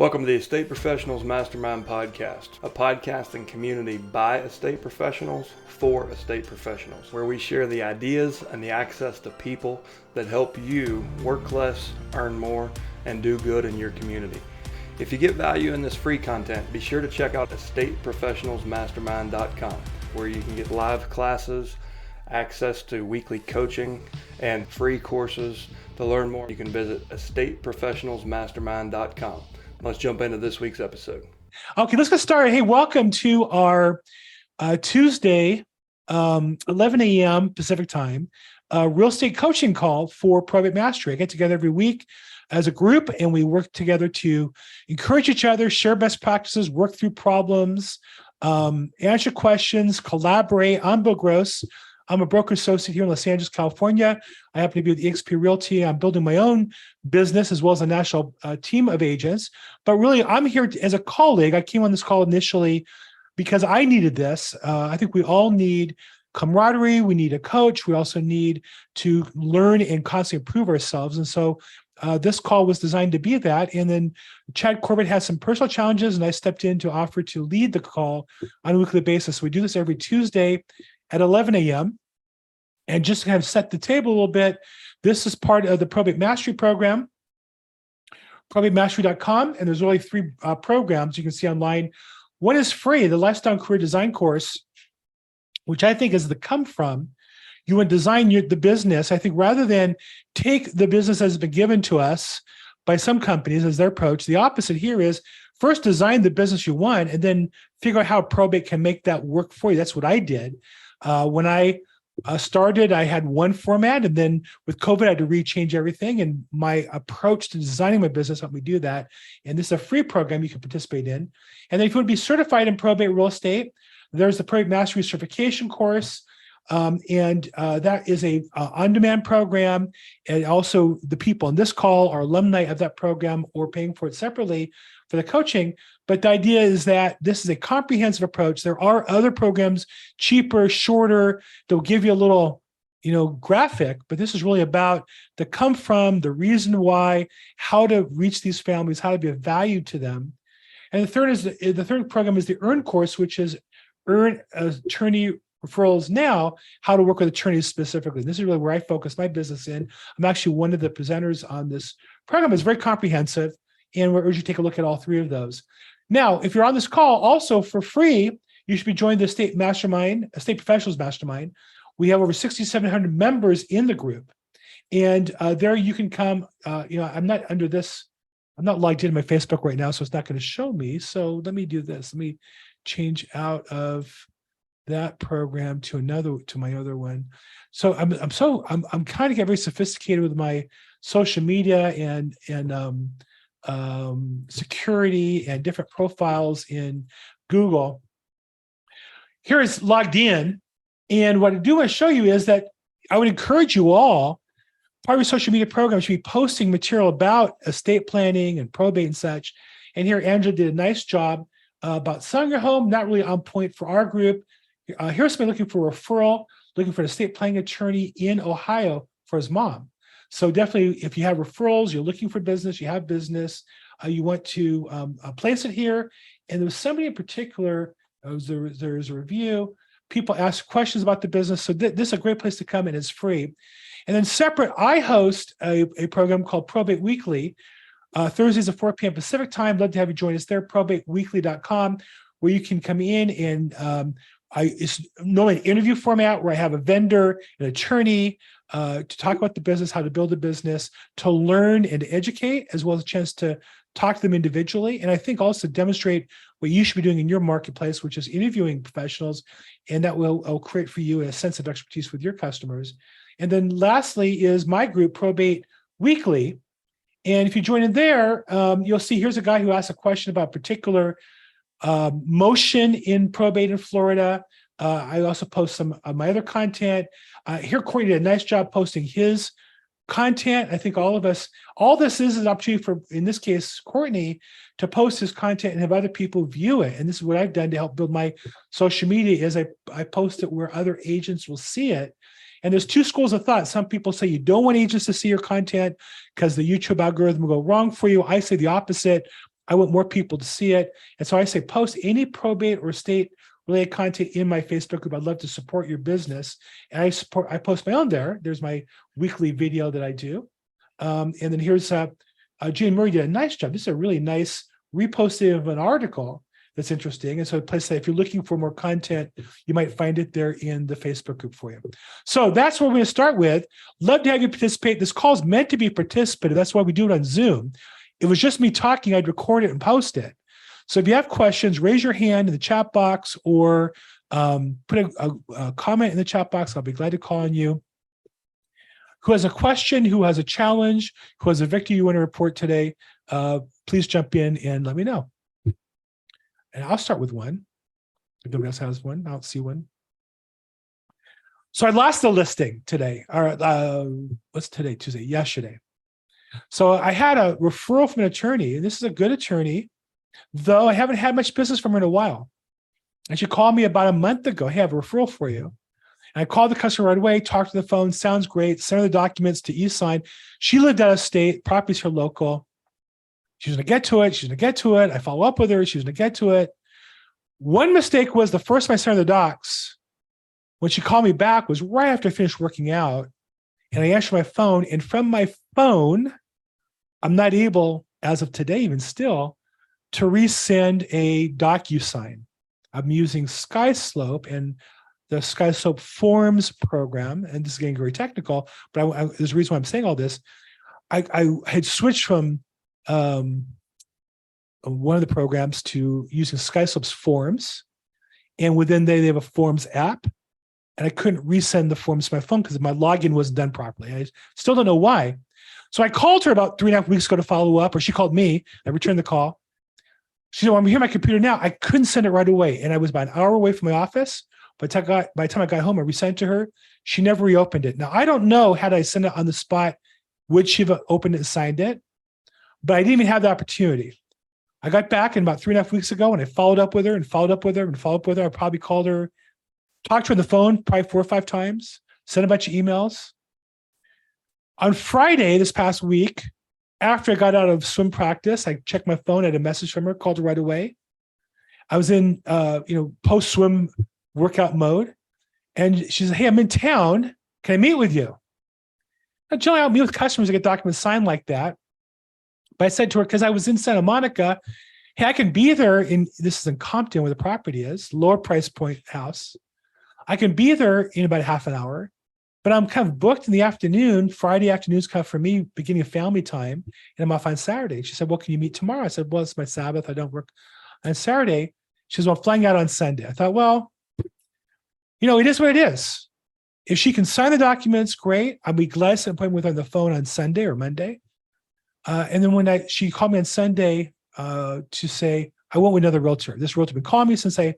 Welcome to the Estate Professionals Mastermind Podcast, a podcasting community by estate professionals for estate professionals, where we share the ideas and the access to people that help you work less, earn more, and do good in your community. If you get value in this free content, be sure to check out estateprofessionalsmastermind.com, where you can get live classes, access to weekly coaching, and free courses. To learn more, you can visit estateprofessionalsmastermind.com. Let's jump into this week's episode. Okay, let's get started. Hey, welcome to our Tuesday, 11 a.m. Pacific time, real estate coaching call for Probate Mastery. I get together every week as a group, and we work together to encourage each other, share best practices, work through problems, answer questions, collaborate. I'm Bill Gross. I'm a broker associate here in Los Angeles, California. I happen to be with eXp Realty. I'm building my own business as well as a national team of agents. But really, I'm here as a colleague. I came on this call initially because I needed this. I think we all need camaraderie. We need a coach. We also need to learn and constantly improve ourselves. And so this call was designed to be that. And then Chad Corbett has some personal challenges, and I stepped in to offer to lead the call on a weekly basis. We do this every Tuesday at 11 a.m. And just to kind of set the table a little bit, this is part of the Probate Mastery program, probatemastery.com. And there's really three programs you can see online. One is free, the Lifestyle Career Design course, which I think is the come from. You want to design the business. I think rather than take the business as has been given to us by some companies as their approach, the opposite here is first design the business you want and then figure out how probate can make that work for you. That's what I did. When I started, I had one format, and then with COVID, I had to rechange everything. And my approach to designing my business helped me do that. And this is a free program you can participate in. And then if you want to be certified in probate real estate, there's the Probate Mastery certification course. That is a on-demand program. And also the people in this call are alumni of that program or paying for it separately for the coaching. But the idea is that this is a comprehensive approach. There are other programs, cheaper, shorter, they'll give you a little, graphic, but this is really about the come from, the reason why, how to reach these families, how to be of value to them. And the third program is the Earn course, which is Earn Attorney Referrals Now, how to work with attorneys specifically. This is really where I focus my business in. I'm actually one of the presenters on this program. It's very comprehensive, and we urge you to take a look at all three of those. Now, if you're on this call, also for free, you should be joining the Estate Professionals Mastermind. We have over 6,700 members in the group, and there you can come. I'm not logged into my Facebook right now, so it's not going to show me. So let me do this. Let me change out of that program to my other one. So I'm kind of getting very sophisticated with my social media and security and different profiles in Google. Here is logged in. And what I do want to show you is that I would encourage you all, part of your social media program should be posting material about estate planning and probate and such. And here, Angela did a nice job about selling your home, not really on point for our group. Here's somebody looking for a referral, looking for an estate planning attorney in Ohio for his mom. So definitely, if you have referrals, you're looking for business, you have business, you want to place it here. And there was somebody in particular, there's a review, people ask questions about the business. So this is a great place to come, and it's free. And then separate, I host a program called Probate Weekly, Thursdays at 4 p.m. Pacific time. Love to have you join us there, probateweekly.com, where you can come in and it's normally an interview format where I have a vendor, an attorney, to talk about the business, how to build a business, to learn and to educate, as well as a chance to talk to them individually. And I think also demonstrate what you should be doing in your marketplace, which is interviewing professionals, and that will create for you a sense of expertise with your customers. And then lastly is my group, Probate Weekly. And if you join in there, you'll see here's a guy who asked a question about particular motion in probate in Florida. I also post some of my other content. Here, Courtney did a nice job posting his content. I think all this is an opportunity for, in this case, Courtney, to post his content and have other people view it. And this is what I've done to help build my social media is I post it where other agents will see it. And there's two schools of thought. Some people say you don't want agents to see your content because the YouTube algorithm will go wrong for you. I say the opposite. I want more people to see it. And so I say, post any probate or estate related content in my Facebook group. I'd love to support your business. And I post my own there. There's my weekly video that I do. And then here's Jane Murray did a nice job. This is a really nice reposting of an article that's interesting. And so a place that if you're looking for more content, you might find it there in the Facebook group for you. So that's what we're going to start with. Love to have you participate. This call is meant to be participative. That's why we do it on Zoom. It was just me talking, I'd record it and post it. So if you have questions, raise your hand in the chat box or put a comment in the chat box. I'll be glad to call on you. Who has a question, who has a challenge, who has a victory you want to report today, please jump in and let me know. And I'll start with one. If nobody else has one, I don't see one. So I lost the listing today. What's today? Tuesday, yesterday. So I had a referral from an attorney, and this is a good attorney, though I haven't had much business from her in a while. And she called me about a month ago. Hey, I have a referral for you. And I called the customer right away, talked to the phone, sounds great, sent her the documents to e-sign. She lived out of state, property's her local. She was going to get to it. She's going to get to it. I follow up with her. She was going to get to it. One mistake was the first time I sent her the docs, when she called me back was right after I finished working out. And I answered my phone. And from my phone, I'm not able, as of today, even still, to resend a DocuSign. I'm using SkySlope and the SkySlope Forms program, and this is getting very technical, but there's a reason why I'm saying all this. I had switched from one of the programs to using SkySlope's Forms, and within they have a Forms app, and I couldn't resend the forms to my phone because my login wasn't done properly. I still don't know why. So I called her about 3.5 weeks ago to follow up, or she called me. I returned the call. She said, well, I'm here on my computer now. I couldn't send it right away. And I was about an hour away from my office. By the time I got home, I resent it to her. She never reopened it. Now, I don't know, had I sent it on the spot, would she have opened it and signed it? But I didn't even have the opportunity. I got back in about 3.5 weeks ago, and I followed up with her and followed up with her and followed up with her. I probably called her, talked to her on the phone probably 4 or 5 times, sent a bunch of emails. On Friday, this past week, after I got out of swim practice, I checked my phone, I had a message from her, called her right away. I was in, post-swim workout mode. And she said, hey, I'm in town. Can I meet with you? Now, generally, I don't meet with customers to get documents signed like that. But I said to her, because I was in Santa Monica, hey, I can be there this is in Compton where the property is, lower price point house. I can be there in about half an hour, but I'm kind of booked in the afternoon. Friday afternoon's kind of for me, beginning of family time, and I'm off on Saturday. She said, well, can you meet tomorrow? I said, well, it's my Sabbath. I don't work on Saturday. She says, well, I'm flying out on Sunday. I thought, well, it is what it is. If she can sign the documents, great. I'll be glad to set an appointment with her on the phone on Sunday or Monday. And then when she called me on Sunday to say, I went with another realtor. This realtor had been calling me since I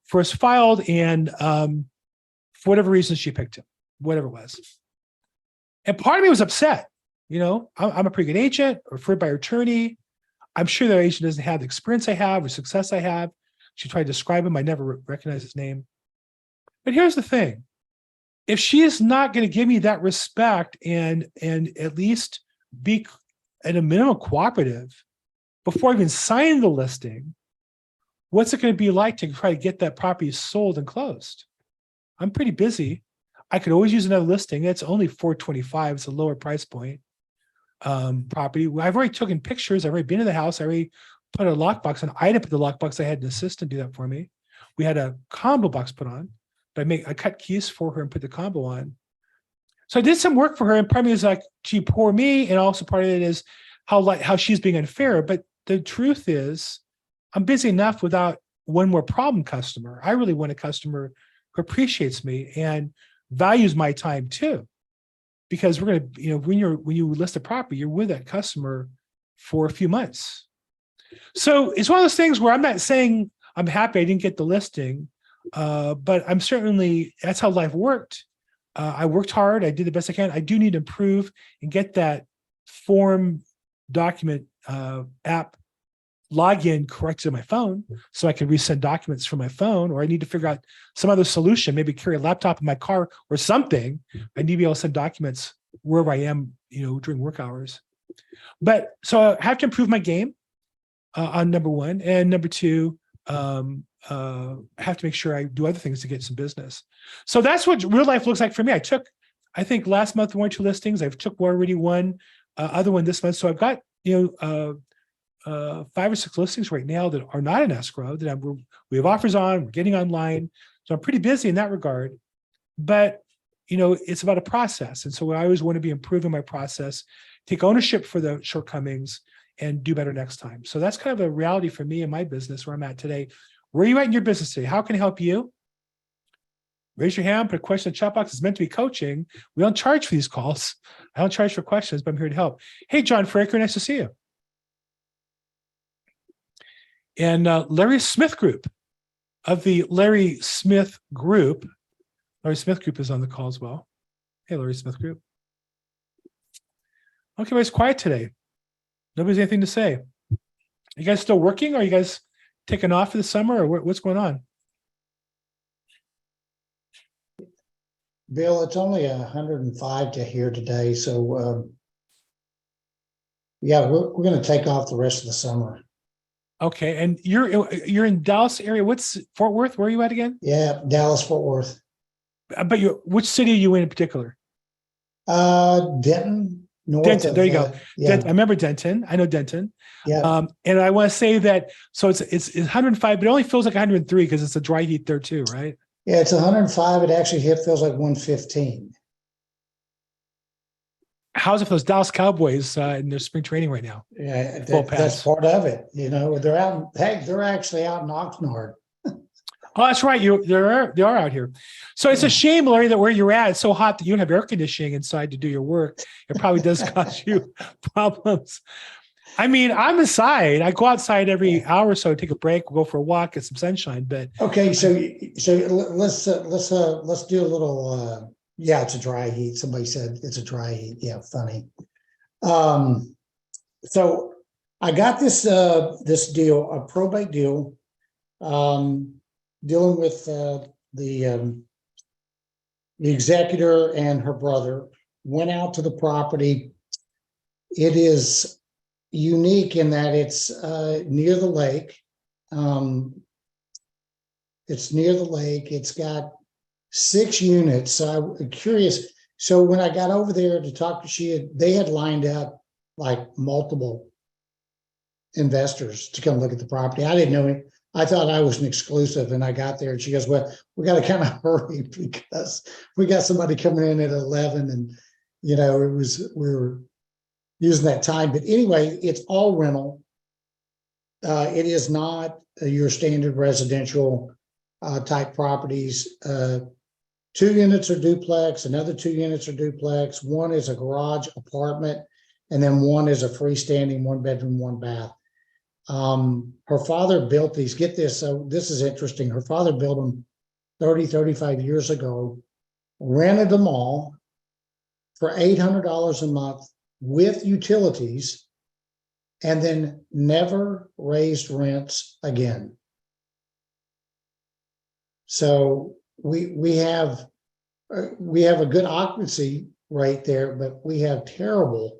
first filed, and for whatever reason, she picked him, whatever it was. And part of me was upset. I'm a pretty good agent, referred by her attorney. I'm sure that agent doesn't have the experience I have or success I have. She tried to describe him. I never recognized his name. But here's the thing. If she is not going to give me that respect and at least be at a minimum cooperative before I even sign the listing, what's it going to be like to try to get that property sold and closed? I'm pretty busy. I could always use another listing. It's only $425. It's a lower price point property. I've already taken pictures. I've already been to the house. I already put a lockbox on. I didn't put the lockbox. I had an assistant do that for me. We had a combo box put on, but I cut keys for her and put the combo on. So I did some work for her, and part of me is like, gee, poor me, and also part of it is how she's being unfair. But the truth is, I'm busy enough without one more problem customer. I really want a customer who appreciates me and values my time too, because we're going to, when you list a property, you're with that customer for a few months. So it's one of those things where I'm not saying I'm happy I didn't get the listing, but I'm certainly, that's how life worked. I worked hard. I did the best I can. I do need to improve and get that form document app login corrected on my phone so I can resend documents from my phone, or I need to figure out some other solution, maybe carry a laptop in my car or something. I need to be able to send documents wherever I am, during work hours. But so I have to improve my game. on number one, and number two, I have to make sure I do other things to get some business. So that's what real life looks like for me. I think last month one or two listings. I've took already one other one this month. So I've got 5 or 6 listings right now that are not in escrow that we have offers on. We're getting online, so I'm pretty busy in that regard. But it's about a process, and so I always want to be improving my process, take ownership for the shortcomings, and do better next time. So that's kind of a reality for me in my business where I'm at today. Where are you at in your business today? How can I help you? Raise your hand, put a question in the chat box. It's meant to be coaching. We don't charge for these calls. I don't charge for questions, but I'm here to help. Hey, John Fraker, nice to see you. And Larry Smith Group of the Larry Smith Group. Larry Smith Group is on the call as well. Hey, Larry Smith Group. Okay, everybody's quiet today. Nobody's anything to say. You guys still working? Or are you guys taking off for the summer, or what's going on? Bill, it's only 105 to here today, so yeah, we're going to take off the rest of the summer. Okay, and you're in Dallas area. What's Fort Worth? Where are you at again? Yeah, Dallas, Fort Worth. But which city are you in particular? Denton, north. Denton. Of, there you go. Yeah, Denton, I remember Denton. I know Denton. yeah. And I want to say that so it's 105, but it only feels like 103 because it's a dry heat there too, right? Yeah, it's 105. It actually feels like 115. How's it for those Dallas Cowboys in their spring training right now? Yeah, that's part of it. They're out. Heck, they're actually out in Oxnard. Oh, that's right. They are out here. So it's a shame, Larry, that where you're at, it's so hot that you don't have air conditioning inside to do your work. It probably does cause you problems. I mean, I'm inside. I go outside every hour or so, take a break, we'll go for a walk, get some sunshine. But okay, so let's do a little. Yeah, it's a dry heat. Somebody said it's a dry heat. Yeah, funny. So I got this deal, a probate deal, dealing with the executor and her brother. Went out to the property. It is unique in that it's near the lake. It's near the lake. It's got 6 units. So I'm curious. So when I got over there to talk to they had lined up like multiple investors to come look at the property. I didn't know it. I thought I was an exclusive, and I got there and she goes, well, we got to kind of hurry because we got somebody coming in at 11 and, we were using that time. But anyway, it's all rental. It is not your standard residential type properties. 2 units are duplex, another 2 units are duplex. One is a garage apartment, and then one is a freestanding 1-bedroom, 1-bath. Her father built these. Get this. So this is interesting. Her father built them 35 years ago, rented them all for $800 a month with utilities, and then never raised rents again. So we have a good occupancy rate there, but we have terrible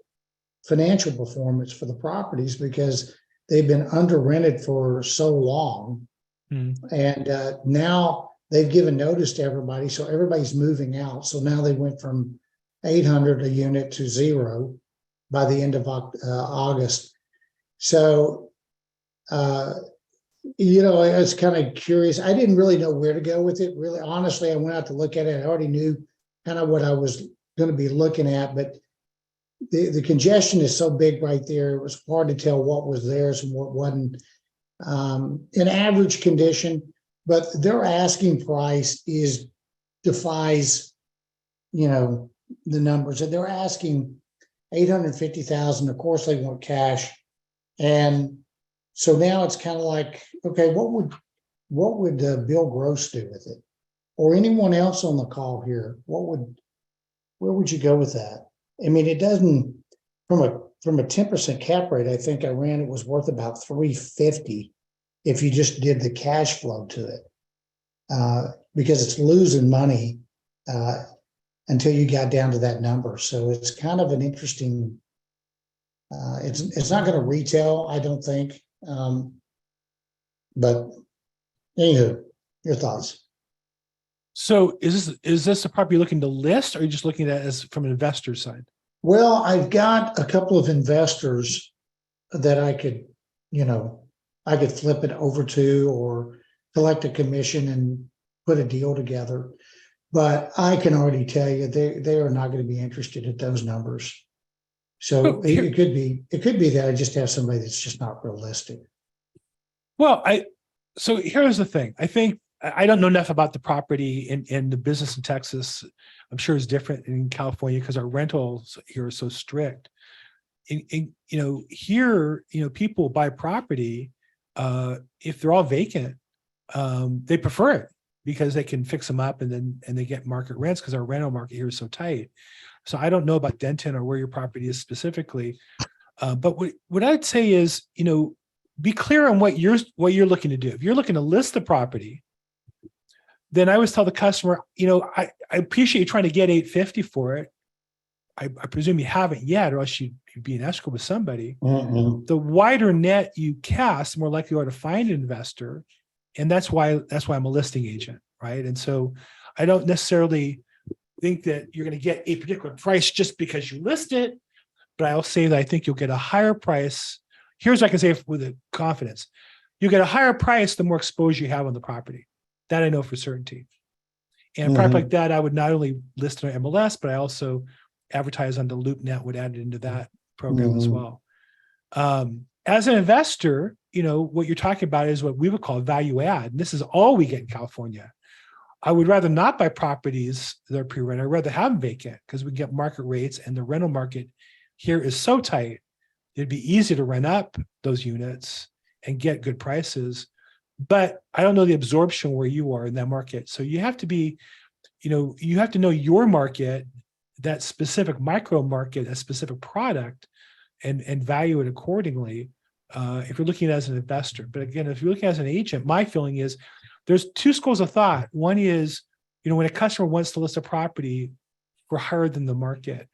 financial performance for the properties because they've been under rented for so long. And now they've given notice to everybody, so everybody's moving out. So now they went from 800 a unit to 0 by the end of August. So I was kind of curious. I didn't really know where to go with it. Really, honestly, I went out to look at it. I already knew kind of what I was going to be looking at, but the congestion is so big right there. It was hard to tell what was theirs and what wasn't. In average condition, but their asking price defies, the numbers. And they're asking $850,000. Of course, they want cash, and so now it's kind of like, okay, what would Bill Gross do with it, or anyone else on the call here? Where would you go with that? I mean, it doesn't, from a 10% cap rate, I think I ran it was worth about $350 if you just did the cash flow to it, because it's losing money until you got down to that number. So it's kind of an interesting. It's not going to retail, I don't think. But anywho, your thoughts? So is this a property you're looking to list, or are you just looking at it as from an investor side? Well, I've got a couple of investors that I could flip it over to or collect a commission and put a deal together. But I can already tell you they are not going to be interested at those numbers. So it could be that I just have somebody that's just not realistic. Well, so here's the thing. I think I don't know enough about the property and the business in Texas. I'm sure it's different in California because our rentals here are so strict. Here, people buy property if they're all vacant. They prefer it because they can fix them up and they get market rents because our rental market here is so tight. So I don't know about Denton or where your property is specifically, but what I'd say is, be clear on what you're looking to do. If you're looking to list the property, then I always tell the customer, I appreciate you trying to get $850 for it. I presume you haven't yet, or else you'd be in escrow with somebody. Mm-hmm. The wider net you cast, the more likely you are to find an investor, and that's why I'm a listing agent, right? And so I don't necessarily think that you're going to get a particular price just because you list it, but I'll say that I think you'll get a higher price. Here's what I can say with confidence: you get a higher price the more exposure you have on the property. That I know for certainty. And a property like that, I would not only list on MLS, but I also advertise on the LoopNet, would add it into that program as well. As an investor, what you're talking about is what we would call value add. And this is all we get in California. I would rather not buy properties that are pre-rent. I'd rather have them vacant because we get market rates, and the rental market here is so tight. It'd be easy to rent up those units and get good prices. But I don't know the absorption where you are in that market. So you have to be, you have to know your market, that specific micro market, a specific product, and value it accordingly if you're looking at it as an investor. But again, if you're looking as an agent, my feeling is there's two schools of thought. One is, when a customer wants to list a property for higher than the market,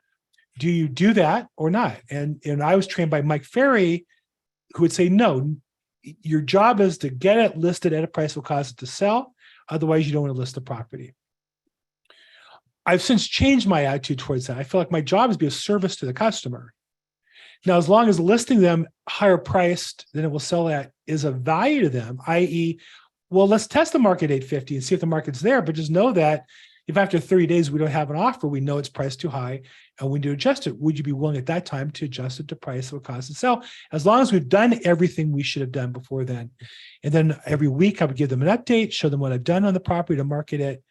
do you do that or not? And I was trained by Mike Ferry, who would say, no, your job is to get it listed at a price that will cause it to sell. Otherwise, you don't want to list the property. I've since changed my attitude towards that. I feel like my job is to be a service to the customer. Now, as long as listing them higher priced than it will sell at is of value to them, i.e., well, let's test the market at $850 and see if the market's there, but just know that if after 30 days we don't have an offer, we know it's priced too high and we need to adjust it. Would you be willing at that time to adjust it to price that would cause it to sell? As long as we've done everything we should have done before then. And then every week I would give them an update, show them what I've done on the property to market it,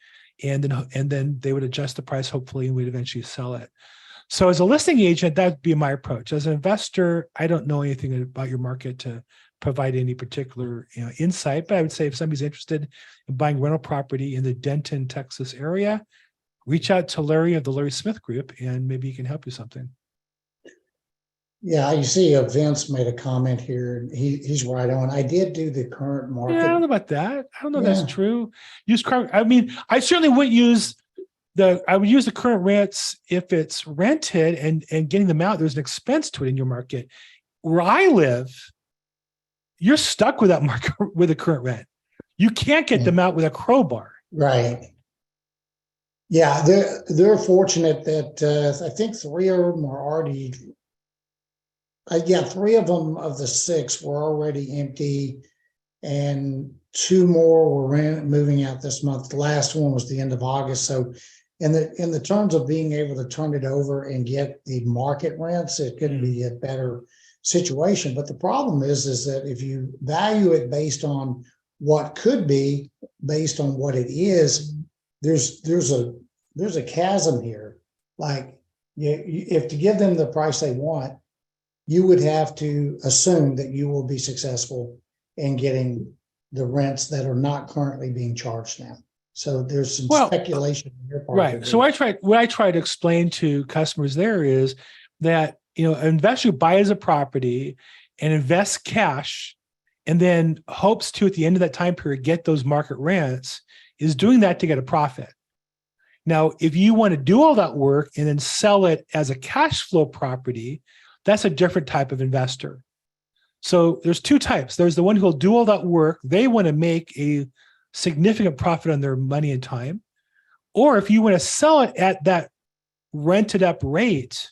and then they would adjust the price, hopefully, and we'd eventually sell it. So as a listing agent, that would be my approach. As an investor, I don't know anything about your market to provide any particular insight, but I would say if somebody's interested in buying rental property in the Denton, Texas area, reach out to Larry of the Larry Smith Group, and maybe he can help you something. Yeah, you see Vince made a comment here. He's right on. I did do the current market. Yeah, I don't know about that. I don't know if that's true. I certainly wouldn't use I would use the current rents if it's rented and getting them out. There's an expense to it in your market. Where I live, you're stuck with that market with the current rent. You can't get them out with a crowbar. Right. Yeah, they're fortunate that I think 3 of them are already. 3 of them of the 6 were already empty, and 2 more were moving out this month. The last one was the end of August. So in the terms of being able to turn it over and get the market rents, it could be a better situation. But the problem is that if you value it based on what could be, based on what it is, there's a chasm here. Like if to give them the price they want, you would have to assume that you will be successful in getting the rents that are not currently being charged now. So there's some speculation on your part. Right. So what I try to explain to customers there is that, an investor who buys a property and invests cash and then hopes to, at the end of that time period, get those market rents, is doing that to get a profit. Now, if you want to do all that work and then sell it as a cash flow property, that's a different type of investor. So there's two types. There's the one who'll do all that work. They want to make a significant profit on their money and time. Or if you want to sell it at that rented up rate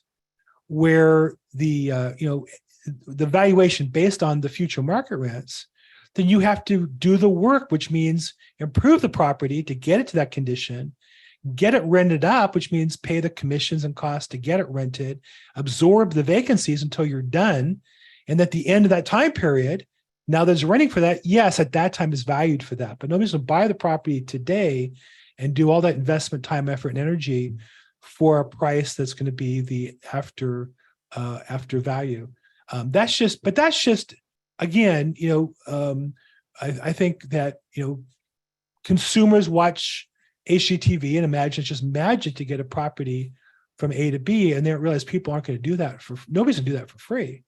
where the valuation based on the future market rents, then you have to do the work, which means improve the property to get it to that condition, get it rented up, which means pay the commissions and costs to get it rented, absorb the vacancies until you're done. And at the end of that time period, now there's renting for that. Yes, at that time is valued for that, but nobody's going to buy the property today and do all that investment, time, effort, and energy for a price that's going to be the after value. That's just again, I think that consumers watch HGTV and imagine it's just magic to get a property from A to B, and they don't realize people aren't going to do that nobody's going to do that for free.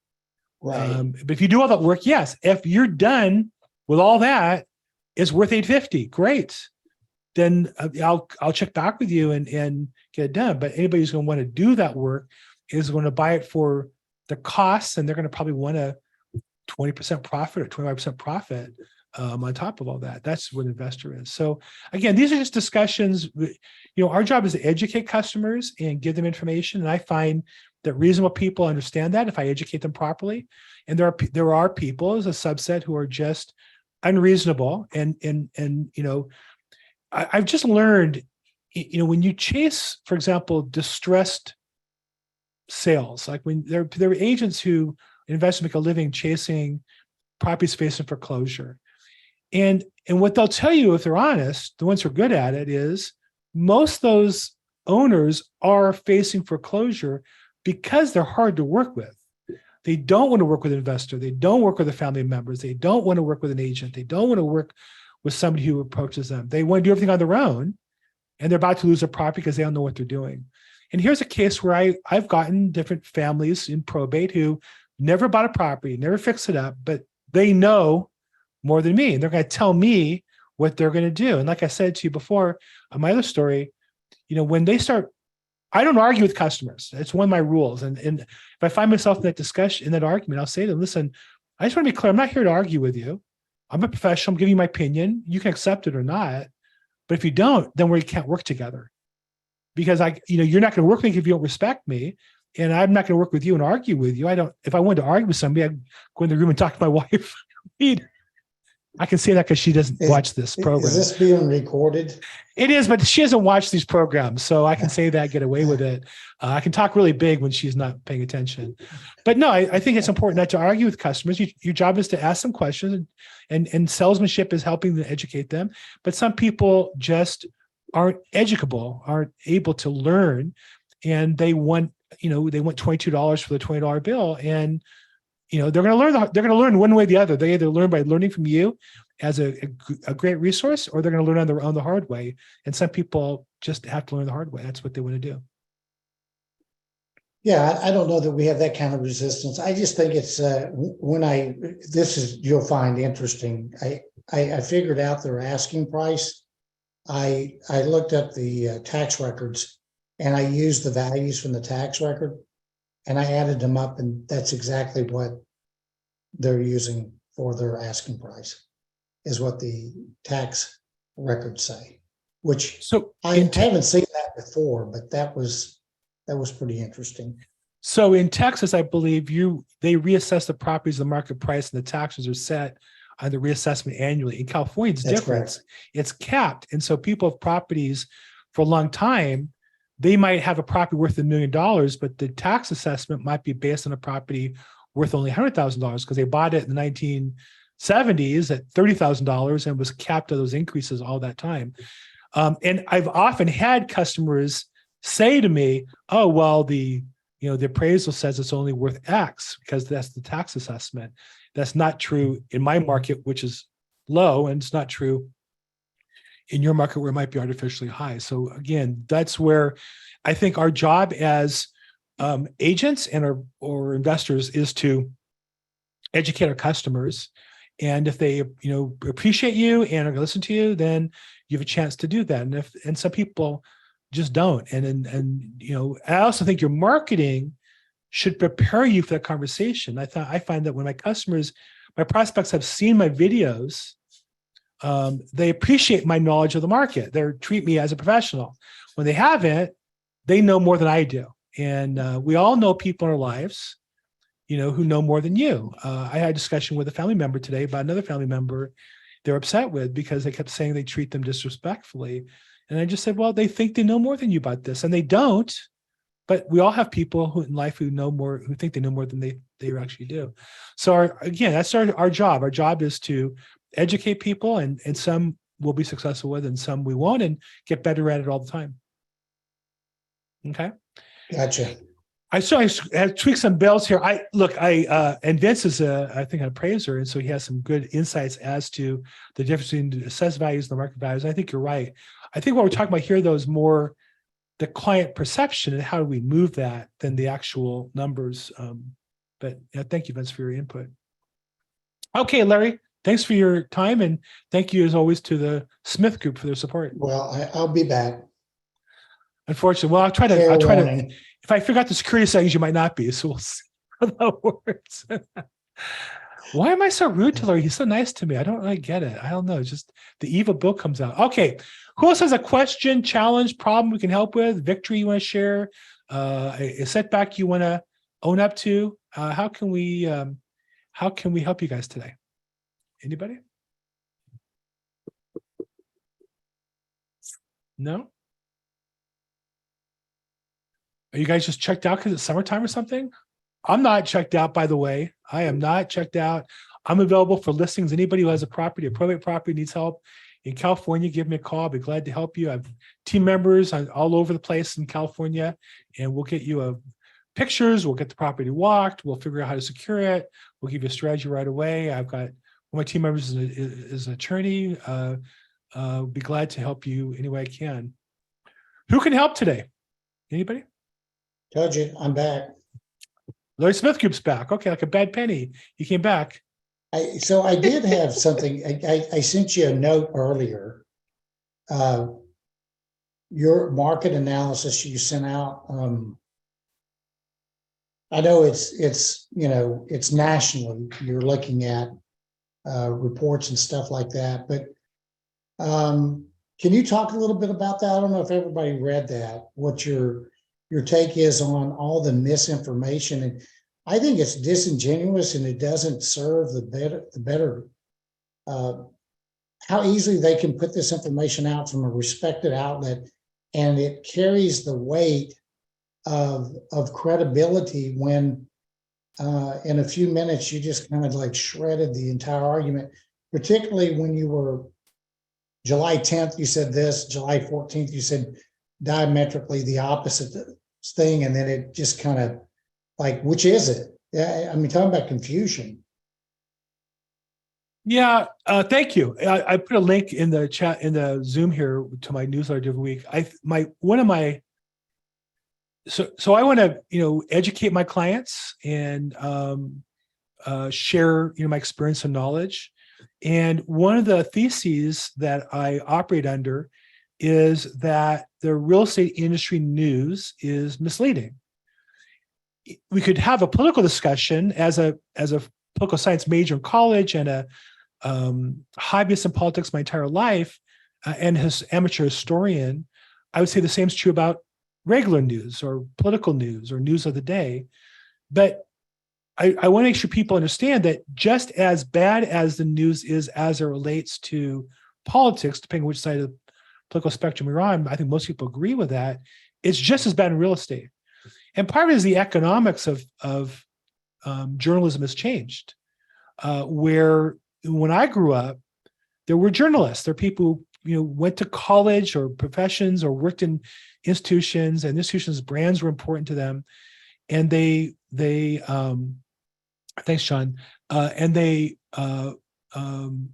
Right. But if you do all that work, yes, if you're done with all that, it's worth $850. Great. Then I'll check back with you and get it done. But anybody who's going to want to do that work is going to buy it for the costs, and they're going to probably want a 20% profit or 25% profit on top of all that. That's what an investor is. So again, these are just discussions. Our job is to educate customers and give them information. And I find that reasonable people understand that if I educate them properly. And there are people as a subset who are just unreasonable. And I've just learned, when you chase, for example, distressed sales, like when there are agents who invest to make a living chasing properties facing foreclosure. And what they'll tell you, if they're honest, the ones who are good at it, is most of those owners are facing foreclosure because they're hard to work with. They don't want to work with an investor. They don't work with the family members. They don't want to work with an agent. They don't want to work with somebody who approaches them. They want to do everything on their own, and they're about to lose their property because they don't know what they're doing. And here's a case where I've gotten different families in probate who never bought a property, never fixed it up, but they know more than me. And they're going to tell me what they're going to do. And like I said to you before, on my other story, when they start, I don't argue with customers. It's one of my rules. And if I find myself in that discussion, in that argument, I'll say to them, listen, I just want to be clear. I'm not here to argue with you. I'm a professional. I'm giving you my opinion. You can accept it or not. But if you don't, then we can't work together. Because you're not going to work with me if you don't respect me. And I'm not going to work with you and argue with you. If I wanted to argue with somebody, I'd go in the room and talk to my wife. I can say that because she doesn't watch this program. Is this being recorded? It is, but she doesn't watch these programs. So I can say that, get away with it. I can talk really big when she's not paying attention. But no, I think it's important not to argue with customers. Your job is to ask them questions, and salesmanship is helping to educate them. But some people just aren't educable, aren't able to learn, and they want $22 for the $20 bill. And they're going to learn one way or the other. They either learn by learning from you as a great resource, or they're going to learn on their own the hard way. And some people just have to learn the hard way. That's what they want to do. Yeah, I don't know that we have that kind of resistance. I just think it's you'll find interesting. I figured out their asking price. I looked up the tax records, and I used the values from the tax record, and I added them up, and that's exactly what they're using for their asking price, is what the tax records say. Which I haven't seen that before, but that was pretty interesting. So in Texas, I believe they reassess the properties, the market price, and the taxes are set on the reassessment annually. In California, it's different. Correct. It's capped. And so people have properties for a long time. They might have a property worth $1 million, but the tax assessment might be based on a property worth only $100,000 because they bought it in the 1970s at $30,000 and was capped at those increases all that time. And I've often had customers say to me, "Oh, well, the appraisal says it's only worth X because that's the tax assessment." That's not true in my market, which is low, and it's not true in your market where it might be artificially high. So again, that's where I think our job as agents and or investors is to educate our customers. And if they appreciate you and are going to listen to you, then you have a chance to do that. And some people just don't. And I also think your marketing should prepare you for that conversation. I find that when my prospects have seen my videos, they appreciate my knowledge of the market. They treat me as a professional. When they haven't, they know more than I do. And we all know people in our lives, who know more than you. I had a discussion with a family member today about another family member they're upset with because they kept saying they treat them disrespectfully. And I just said, well, they think they know more than you about this, and they don't. But we all have people who in life who think they know more than they actually do. So that's our job. Our job is to educate people, and some we'll be successful with, and some we won't, and get better at it all the time. Okay. Gotcha. I have tweaked some bells here. And Vince is I think an appraiser, and so he has some good insights as to the difference between the assessed values and the market values. I think you're right. I think what we're talking about here, though, is more the client perception and how do we move that than the actual numbers. But thank you, Vince, for your input. Okay, Larry, thanks for your time, and thank you as always to the Smith Group for their support. Well, I'll be back. Unfortunately, well, I'll try to. If I forgot the security settings, you might not be. So we'll see how that works. Why am I so rude to Larry? He's so nice to me. I don't really get it. I don't know. It's just the evil Bill comes out. Okay. Who else has a question, challenge, problem we can help with? Victory you want to share? A setback you want to own up to? How can we help you guys today? Anybody? No? Are you guys just checked out because it's summertime or something? I'm not checked out, by the way. I am not checked out. I'm available for listings. Anybody who has a probate property needs help in California, give me a call. I'll be glad to help you. I have team members all over the place in California, and we'll get you pictures. We'll get the property walked. We'll figure out how to secure it. We'll give you a strategy right away. I've got one of my team members is an attorney. I'll be glad to help you any way I can. Who can help today? Anybody? Told you, I'm back. Larry Smith Group's back. Okay, like a bad penny. He came back. So I did have something. I sent you a note earlier. Your market analysis you sent out. I know it's nationally. You're looking at reports and stuff like that. But can you talk a little bit about that? I don't know if everybody read that. What your take is on all the misinformation, and I think it's disingenuous and it doesn't serve the better how easily they can put this information out from a respected outlet, and it carries the weight of credibility when in a few minutes you just kind of like shredded the entire argument, particularly when you were July 10th, you said this, July 14th, you said diametrically the opposite thing, and then it just kind of like, which is it? I mean, talking about confusion. Yeah, thank you. I put a link in the chat in the Zoom here to my newsletter every week. So I want to educate my clients and share my experience and knowledge. And one of the theses that I operate under is that the real estate industry news is misleading. We could have a political discussion as a political science major in college and a hobbyist in politics my entire life, and his amateur historian. I would say the same is true about regular news or political news or news of the day. But I want to make sure people understand that just as bad as the news is as it relates to politics, depending on which side of the political spectrum you're on, I think most people agree with that, it's just as bad in real estate. And part of it is the economics of journalism has changed. Where when I grew up, there were journalists. There are people who went to college or professions or worked in institutions, and institutions' brands were important to them, and they thanks, Sean, and they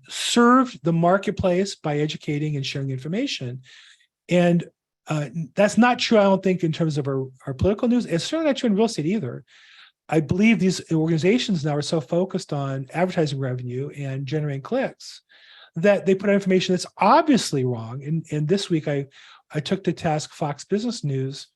served the marketplace by educating and sharing information. And that's not true, I don't think, in terms of our political news. It's certainly not true in real estate either. I believe these organizations now are so focused on advertising revenue and generating clicks that they put out information that's obviously wrong. And this week, I took to task Fox Business News,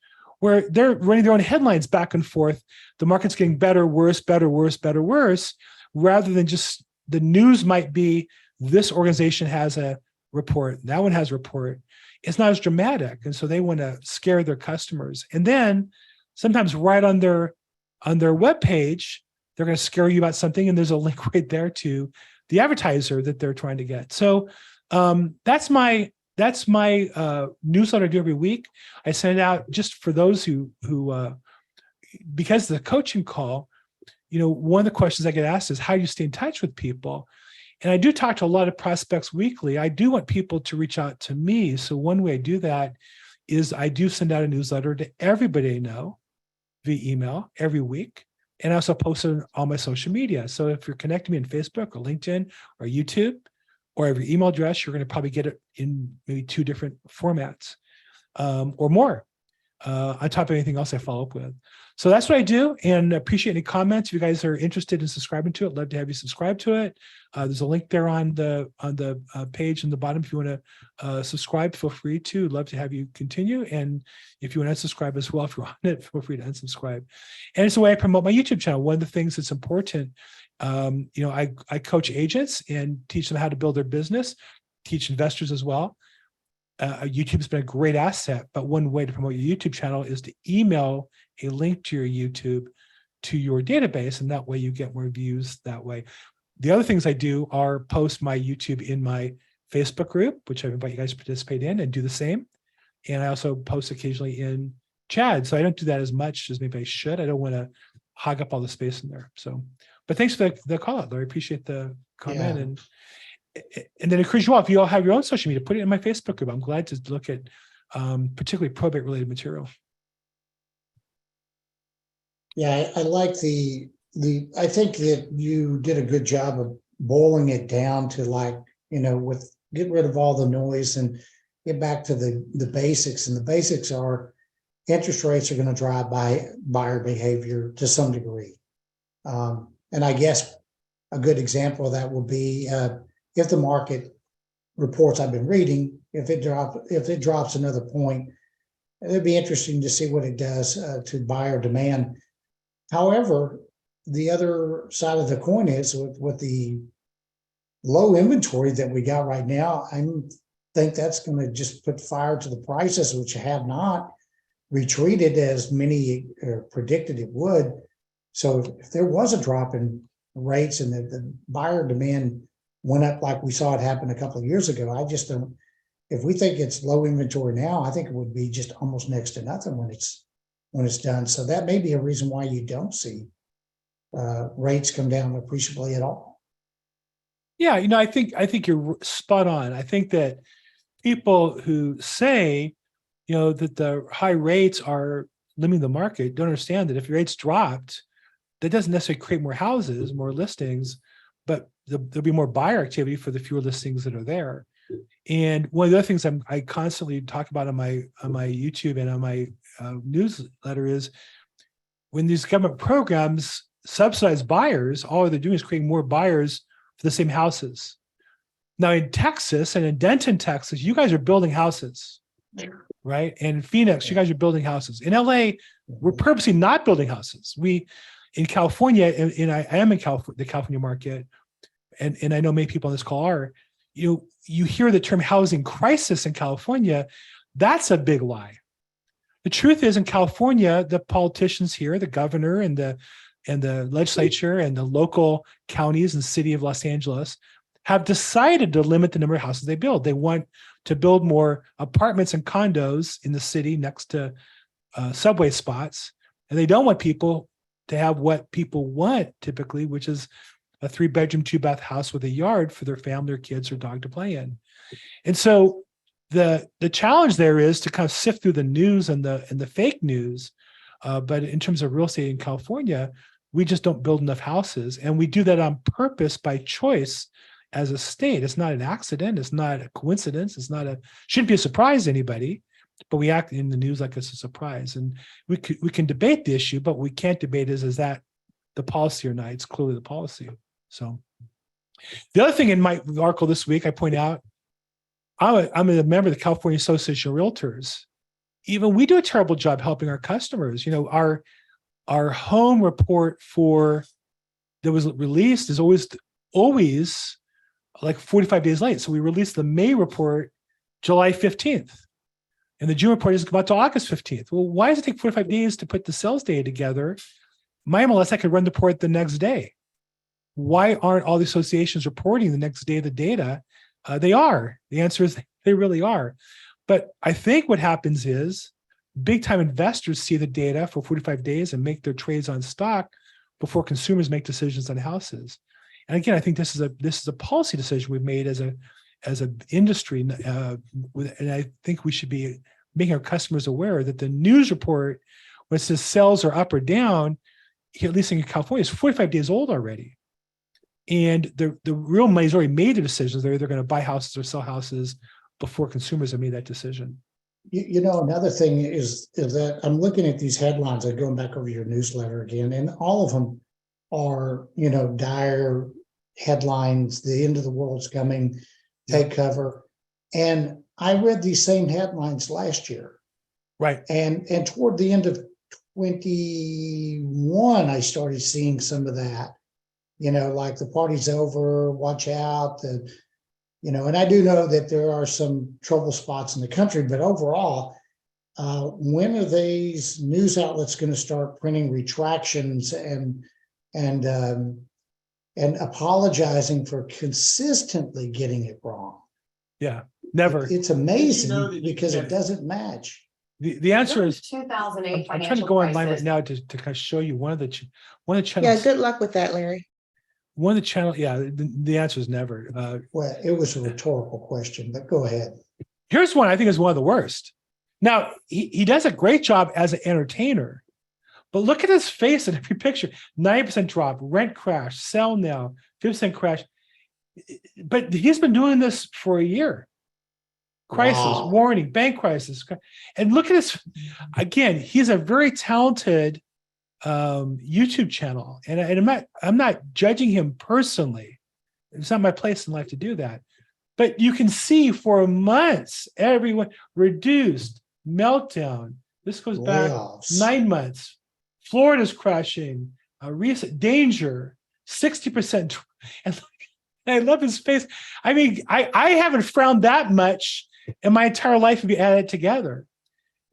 where they're running their own headlines back and forth. The market's getting better, worse, better, worse, better, worse, rather than just the news might be this organization has a report, that one has a report. It's not as dramatic. And so they want to scare their customers. And then sometimes right on their webpage, they're going to scare you about something. And there's a link right there to the advertiser that they're trying to get. So that's my newsletter I do every week. I send it out just for those who because the coaching call, one of the questions I get asked is, how do you stay in touch with people? And I do talk to a lot of prospects weekly. I do want people to reach out to me. So one way I do that is I do send out a newsletter to everybody I know via email every week. And I also post it on all my social media. So if you're connecting me on Facebook or LinkedIn or YouTube, or every email address, you're going to probably get it in maybe 2 different formats or more on top of anything else I follow up with. So that's what I do, and appreciate any comments. If you guys are interested in subscribing to it, love to have you subscribe to it. There's a link there on the page in the bottom. If you want to subscribe, feel free to. Love to have you continue. And if you want to unsubscribe as well, if you're on it, feel free to unsubscribe. And it's a way I promote my YouTube channel. One of the things that's important, I coach agents and teach them how to build their business, teach investors as well. YouTube has been a great asset, but one way to promote your YouTube channel is to email a link to your YouTube to your database, and that way you get more views that way. The other things I do are post my YouTube in my Facebook group, which I invite you guys to participate in, and do the same. And I also post occasionally in Chad. So I don't do that as much as maybe I should. I don't want to hog up all the space in there. So, but thanks for the call out, Larry. I appreciate the comment. And then encourage you all, if you all have your own social media, put it in my Facebook group. I'm glad to look at particularly probate related material. Yeah, I like I think that you did a good job of boiling it down to get rid of all the noise and get back to the basics. And the basics are interest rates are going to drive buyer behavior to some degree. And I guess a good example of that will be if the market reports I've been reading, if it drops another point, it'd be interesting to see what it does to buyer demand. However, the other side of the coin is with the low inventory that we got right now, I think that's going to just put fire to the prices, which have not retreated as many predicted it would. So if there was a drop in rates and the buyer demand went up like we saw it happen a couple of years ago, I just don't. If we think it's low inventory now, I think it would be just almost next to nothing when it's done. So that may be a reason why you don't see rates come down appreciably at all. Yeah, I think you're spot on. I think that people who say, that the high rates are limiting the market don't understand that if rates dropped, that doesn't necessarily create more houses, more listings, but there'll be more buyer activity for the fewer listings that are there. And one of the other things I constantly talk about on my YouTube and on my newsletter is when these government programs subsidize buyers, all they're doing is creating more buyers for the same houses. Now in Texas and in Denton, Texas, you guys are building houses, right? And in Phoenix, you guys are building houses. In LA, we're purposely not building houses. In California, and I am in the California market, and I know many people on this call are, you hear the term housing crisis in California, that's a big lie. The truth is in California, the politicians here, the governor and the legislature and the local counties and city of Los Angeles have decided to limit the number of houses they build. They want to build more apartments and condos in the city next to subway spots. And they don't want people to have what people want typically, which is a 3-bedroom, 2-bath house with a yard for their family, their kids, or dog to play in. And so the challenge there is to kind of sift through the news and the fake news. But in terms of real estate in California, we just don't build enough houses. And we do that on purpose by choice as a state. It's not an accident. It's not a coincidence. Shouldn't be a surprise to anybody, but we act in the news like it's a surprise. And we can debate the issue, but we can't debate is that the policy or not? It's clearly the policy. So the other thing in my article this week, I point out, I'm a member of the California Association of Realtors. even we do a terrible job helping our customers. Our home report that was released is always like 45 days late. So we released the May report July 15th. And the June report doesn't come out till August 15th. Well, why does it take 45 days to put the sales data together? My MLS, I could run the report the next day. Why aren't all the associations reporting the next day the data? They are. The answer is they really are. But I think what happens is big time investors see the data for 45 days and make their trades on stock before consumers make decisions on houses. And again, I think this is a policy decision we've made as an industry, and I think we should be making our customers aware that the news report, when it says sales are up or down, here, at least in California, is 45 days old already. And the real money's already made the decisions. They're either going to buy houses or sell houses before consumers have made that decision. Another thing is that I'm looking at these headlines. I'm going back over your newsletter again, and all of them are, dire headlines. The end of the world's coming. Take cover. And I read these same headlines last year. Right. And toward the end of 21, I started seeing some of that, like the party's over, watch out, and I do know that there are some trouble spots in the country, but overall, when are these news outlets going to start printing retractions and apologizing for consistently getting it wrong? Yeah, never. It's amazing because it doesn't match. The answer is 2008. I'm trying to go online right now to kind of show you one of the channels. Yeah, good luck with that, Larry. One of the channels. Yeah, the answer is never. Well, it was a rhetorical question, but go ahead. Here's one I think is one of the worst. Now he does a great job as an entertainer, but look at his face in every picture. 90% drop, rent crash, sell now, 50% crash. But he's been doing this for a year. Crisis, Wow. warning, bank crisis. And look at his, again, he's a very talented YouTube channel. And I'm not judging him personally. It's not my place in life to do that. But you can see for months, everyone reduced, meltdown. This goes back Layoffs. 9 months. Florida's crashing, recent danger, 60%. And I love his face. I mean, I haven't frowned that much in my entire life if you add it together.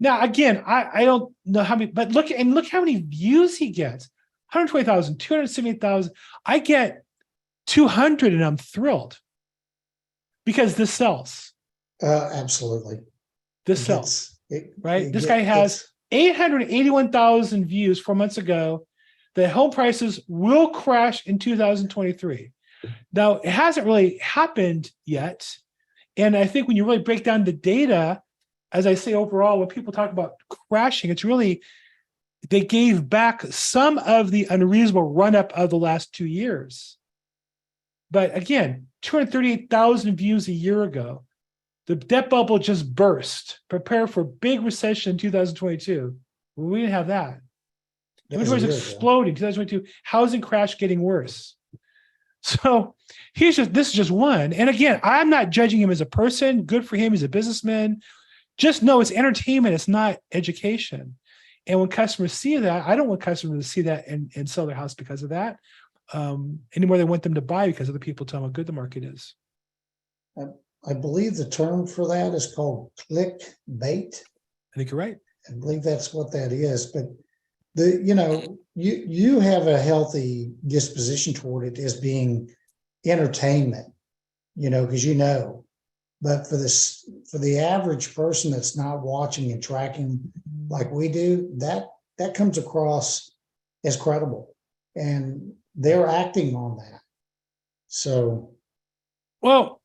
Now, again, I don't know how many, but look how many views he gets. 120,000, 278,000. I get 200 and I'm thrilled because this sells. Absolutely. This sells, right? This guy has 881,000 views 4 months ago. The home prices will crash in 2023. Now, it hasn't really happened yet. And I think when you really break down the data, as I say overall, when people talk about crashing, it's really, they gave back some of the unreasonable run-up of the last 2 years. But again, 238,000 views a year ago. The debt bubble just burst. Prepare for a big recession in 2022. Well, we didn't have that. Inventory is exploding. 2022, housing crash getting worse. So this is just one. And again, I'm not judging him as a person. Good for him. He's a businessman. Just know it's entertainment. It's not education. And when customers see that, I don't want customers to see that and sell their house because of that. Anymore, they want them to buy because other people tell them how good the market is. I believe the term for that is called clickbait. I think you're right. I believe that's what that is. But you have a healthy disposition toward it as being entertainment, because but for the average person that's not watching and tracking like we do, that comes across as credible, and they're acting on that. So, well,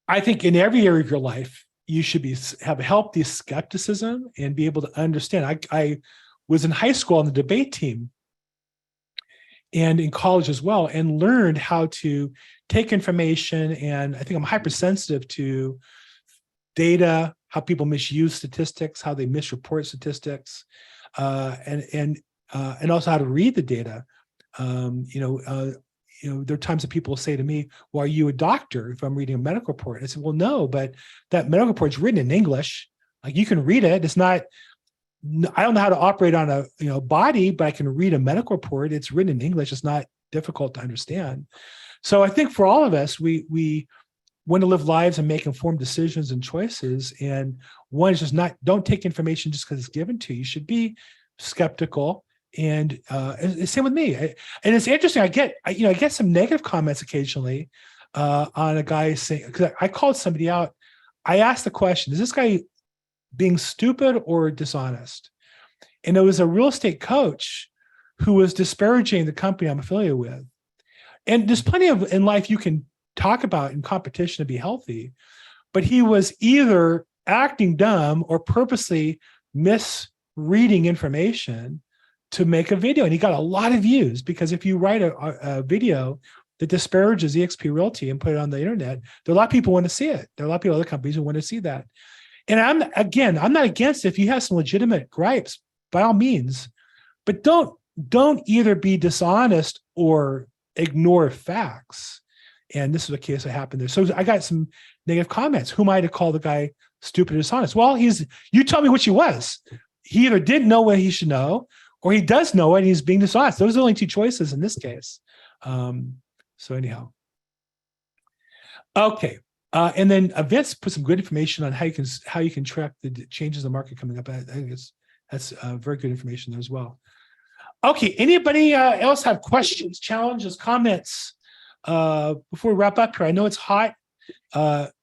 I think in every area of your life, you should have healthy skepticism and be able to understand. I was in high school on the debate team and in college as well, and learned how to take information. And I think I'm hypersensitive to data, how people misuse statistics, how they misreport statistics, and also how to read the data. There are times that people say to me, well, are you a doctor if I'm reading a medical report? And I said, well, no, but that medical report is written in English. Like you can read it. It's not, I don't know how to operate on a body, but I can read a medical report. It's written in English. It's not difficult to understand. So I think for all of us, we want to live lives and make informed decisions and choices. And one is just don't take information just because it's given to you. You should be skeptical. And same with me. And it's interesting. I get some negative comments occasionally on a guy saying, because I called somebody out. I asked the question, is this guy being stupid or dishonest? And it was a real estate coach who was disparaging the company I'm affiliated with. And there's plenty of in life you can talk about in competition to be healthy, but he was either acting dumb or purposely misreading information to make a video. And he got a lot of views because if you write a video that disparages eXp Realty and put it on the internet, there are a lot of people who want to see it. There are a lot of people, other companies who want to see that. And I'm not against it. If you have some legitimate gripes, by all means, but don't either be dishonest or ignore facts. And this is a case that happened there. So I got some negative comments. Who am I to call the guy stupid or dishonest? Well, you tell me which he was. He either didn't know what he should know, or he does know it and he's being dishonest. Those are the only two choices in this case. So anyhow. Okay. And then Vince put some good information on how you can track the changes in the market coming up. I think that's very good information there as well. Okay. Anybody else have questions, challenges, comments before we wrap up here? I know it's hot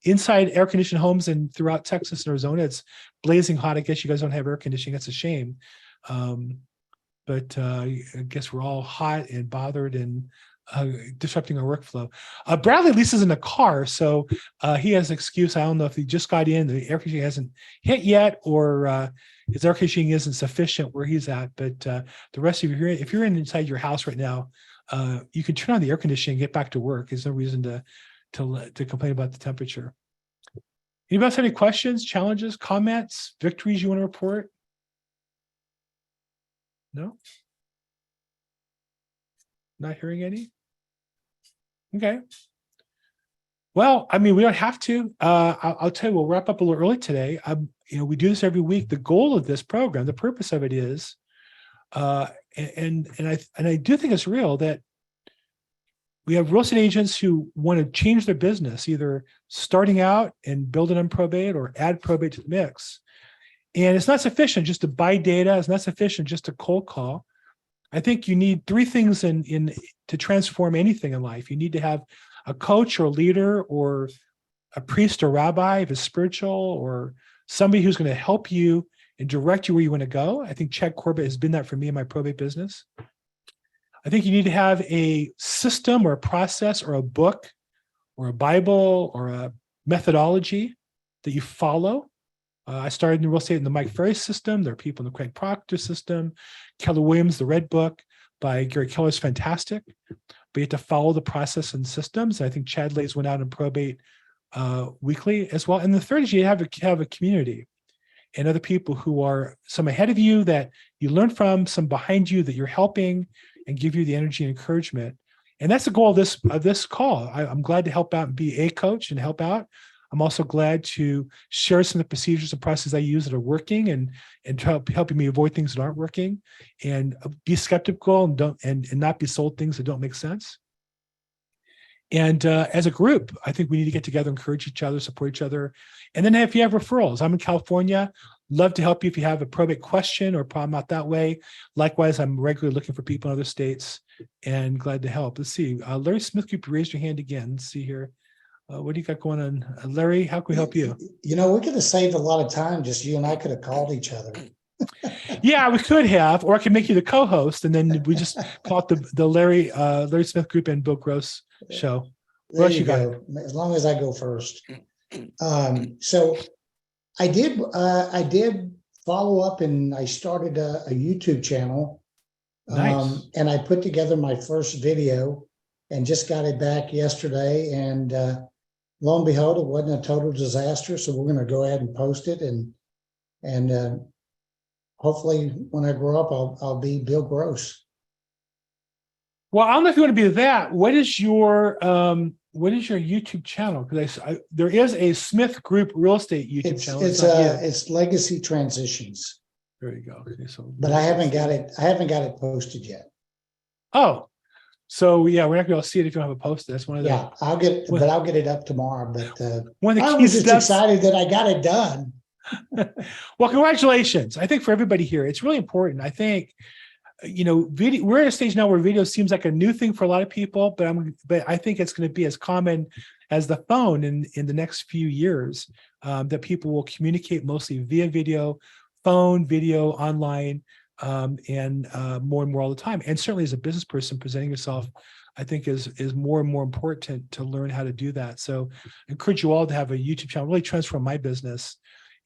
inside air-conditioned homes and throughout Texas and Arizona. It's blazing hot. I guess you guys don't have air conditioning. That's a shame. But I guess we're all hot and bothered and disrupting our workflow. Bradley at least is in a car, so he has an excuse. I don't know if he just got in, the air conditioning hasn't hit yet, or his air conditioning isn't sufficient where he's at. But the rest of you, if you're inside your house right now, you can turn on the air conditioning and get back to work. There's no reason to complain about the temperature. Anybody else have any questions, challenges, comments, victories you want to report? No? Not hearing any? Okay. Well, I mean, we don't have to. I'll tell you, we'll wrap up a little early today. We do this every week. The goal of this program, the purpose of it is, and I do think it's real, that we have real estate agents who want to change their business, either starting out and building on probate or add probate to the mix. And it's not sufficient just to buy data. It's not sufficient just to cold call. I think you need three things to transform anything in life. You need to have a coach or a leader or a priest or rabbi, if it's spiritual, or somebody who's going to help you and direct you where you want to go. I think Chad Corbett has been that for me in my probate business. I think you need to have a system or a process or a book or a Bible or a methodology that you follow. I started in real estate in the Mike Ferry system. There are people in the Craig Proctor system. Keller Williams, the Red Book by Gary Keller is fantastic, but you have to follow the process and systems. And I think Chad lays one out in probate weekly as well. And the third is you have a community and other people who are some ahead of you that you learn from, some behind you that you're helping and give you the energy and encouragement. And that's the goal of this call. I'm glad to help out and be a coach and help out. I'm also glad to share some of the procedures and processes I use that are working and helping me avoid things that aren't working, and be skeptical and not be sold things that don't make sense. And as a group, I think we need to get together, encourage each other, support each other. And then if you have referrals, I'm in California, love to help you if you have a probate question or problem out that way. Likewise, I'm regularly looking for people in other states and glad to help. Let's see. Larry Smith, you raised your hand again. Let's see here. What do you got going on? Larry, how can we help you? We could have saved a lot of time. Just you and I could have called each other. Yeah, we could have, or I can make you the co-host, and then we just call it the Larry Smith Group and Bill Gross show. There you go. As long as I go first. So I did follow up, and I started a YouTube channel. Nice. And I put together my first video and just got it back yesterday. And lo and behold, it wasn't a total disaster. So we're going to go ahead and post it, and hopefully when I grow up, I'll be Bill Gross. Well, I don't know if you want to be that. What is your what is your YouTube channel? Because there is a Smith Group Real Estate YouTube channel. Not you. It's Legacy Transitions, There you go. Okay, so but I haven't got it posted yet. Oh, so yeah, we're not going to see it if you don't have it posted. That's one of the I'll get it up tomorrow. But one of the I key was just steps. excited that I got it done. Well, congratulations. I think for everybody here, it's really important. I think, video, we're at a stage now where video seems like a new thing for a lot of people, but I think it's going to be as common as the phone in the next few years, that people will communicate mostly via video, phone, video, online, and more and more all the time. And certainly as a business person, presenting yourself, I think is more and more important to learn how to do that. So I encourage you all to have a YouTube channel, really transform my business.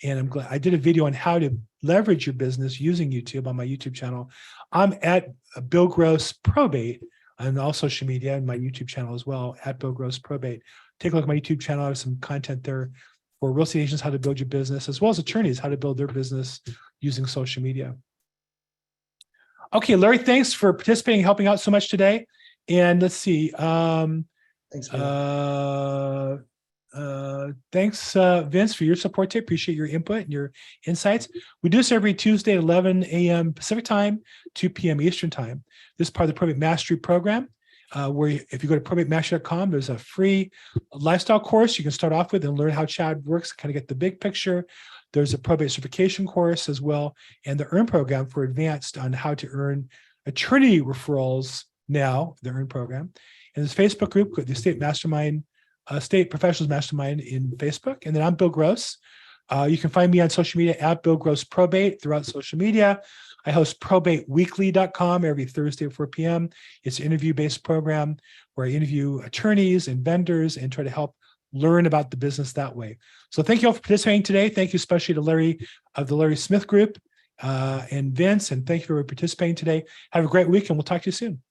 And I'm glad I did a video on how to leverage your business using YouTube on my YouTube channel. I'm at Bill Gross Probate on all social media and my YouTube channel as well, at Bill Gross Probate. Take a look at my YouTube channel. I have some content there for real estate agents, how to build your business, as well as attorneys, how to build their business using social media. Okay, Larry, thanks for participating, helping out so much today. And let's see. Thanks, Bill. Thanks, Vince, for your support today. Appreciate your input and your insights. We do this every Tuesday at 11 a.m. Pacific time, 2 p.m. Eastern time. This is part of the Probate Mastery program, where if you go to probatemastery.com, there's a free lifestyle course you can start off with and learn how CHAD works, kind of get the big picture. There's a probate certification course as well, and the EARN program for advanced on how to earn attorney referrals now, the EARN program. And this Facebook group, the Estate Mastermind, State Professionals Mastermind in Facebook. And then I'm Bill Gross. You can find me on social media at Bill Gross Probate throughout social media. I host probateweekly.com every Thursday at 4 p.m. It's an interview-based program where I interview attorneys and vendors and try to help learn about the business that way. So thank you all for participating today. Thank you especially to Larry of the Larry Smith Group and Vince, and thank you for participating today. Have a great week, and we'll talk to you soon.